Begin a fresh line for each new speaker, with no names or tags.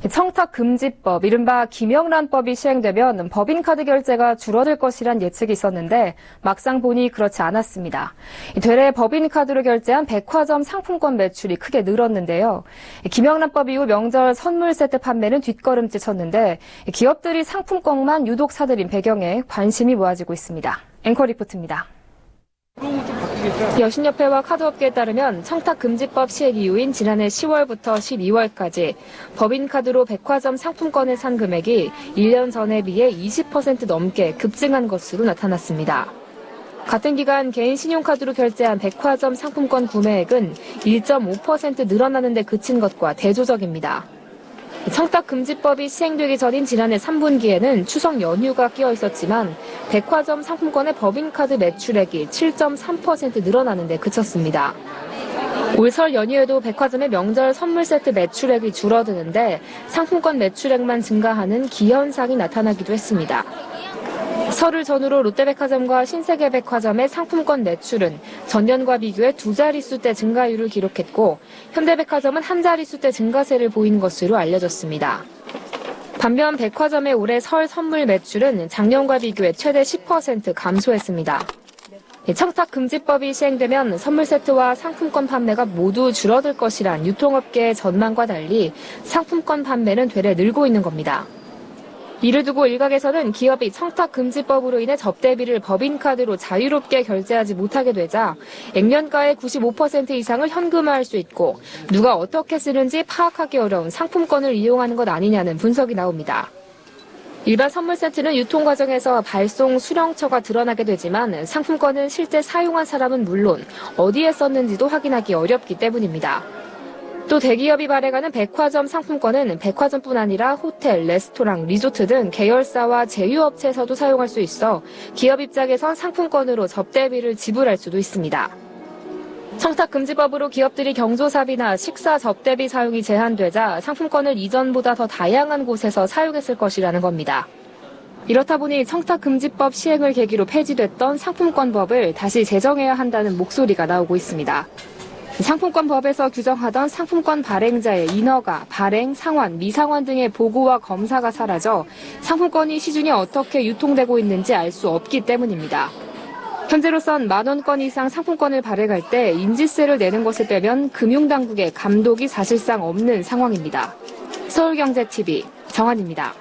청탁금지법, 이른바 김영란법이 시행되면 법인카드 결제가 줄어들 것이란 예측이 있었는데 막상 보니 그렇지 않았습니다. 되레 법인카드로 결제한 백화점 상품권 매출이 크게 늘었는데요. 김영란법 이후 명절 선물 세트 판매는 뒷걸음질 쳤는데 기업들이 상품권만 유독 사들인 배경에 관심이 모아지고 있습니다. 앵커 리포트입니다. 여신협회와 카드업계에 따르면 청탁금지법 시행 이후인 지난해 10월부터 12월까지 법인카드로 백화점 상품권을 산 금액이 1년 전에 비해 20% 넘게 급증한 것으로 나타났습니다. 같은 기간 개인 신용카드로 결제한 백화점 상품권 구매액은 1.5% 늘어나는 데 그친 것과 대조적입니다. 청탁금지법이 시행되기 전인 지난해 3분기에는 추석 연휴가 끼어 있었지만 백화점 상품권의 법인카드 매출액이 7.3% 늘어나는 데 그쳤습니다. 올 설 연휴에도 백화점의 명절 선물 세트 매출액이 줄어드는데 상품권 매출액만 증가하는 기현상이 나타나기도 했습니다. 설을 전후로 롯데백화점과 신세계백화점의 상품권 매출은 전년과 비교해 2자릿수대 증가율을 기록했고 현대백화점은 1자릿수대 증가세를 보인 것으로 알려졌습니다. 반면 백화점의 올해 설 선물 매출은 작년과 비교해 최대 10% 감소했습니다. 청탁금지법이 시행되면 선물 세트와 상품권 판매가 모두 줄어들 것이란 유통업계의 전망과 달리 상품권 판매는 되레 늘고 있는 겁니다. 이를 두고 일각에서는 기업이 청탁금지법으로 인해 접대비를 법인카드로 자유롭게 결제하지 못하게 되자 액면가의 95% 이상을 현금화할 수 있고 누가 어떻게 쓰는지 파악하기 어려운 상품권을 이용하는 것 아니냐는 분석이 나옵니다. 일반 선물 세트는 유통 과정에서 발송 수령처가 드러나게 되지만 상품권은 실제 사용한 사람은 물론 어디에 썼는지도 확인하기 어렵기 때문입니다. 또 대기업이 발행하는 백화점 상품권은 백화점뿐 아니라 호텔, 레스토랑, 리조트 등 계열사와 제휴업체에서도 사용할 수 있어 기업 입장에선 상품권으로 접대비를 지불할 수도 있습니다. 청탁금지법으로 기업들이 경조사비나 식사 접대비 사용이 제한되자 상품권을 이전보다 더 다양한 곳에서 사용했을 것이라는 겁니다. 이렇다 보니 청탁금지법 시행을 계기로 폐지됐던 상품권법을 다시 제정해야 한다는 목소리가 나오고 있습니다. 상품권법에서 규정하던 상품권 발행자의 인허가, 발행, 상환, 미상환 등의 보고와 검사가 사라져 상품권이 시중에 어떻게 유통되고 있는지 알 수 없기 때문입니다. 현재로선 10,000건 이상 상품권을 발행할 때 인지세를 내는 것을 빼면 금융당국의 감독이 사실상 없는 상황입니다. 서울경제TV 정한입니다.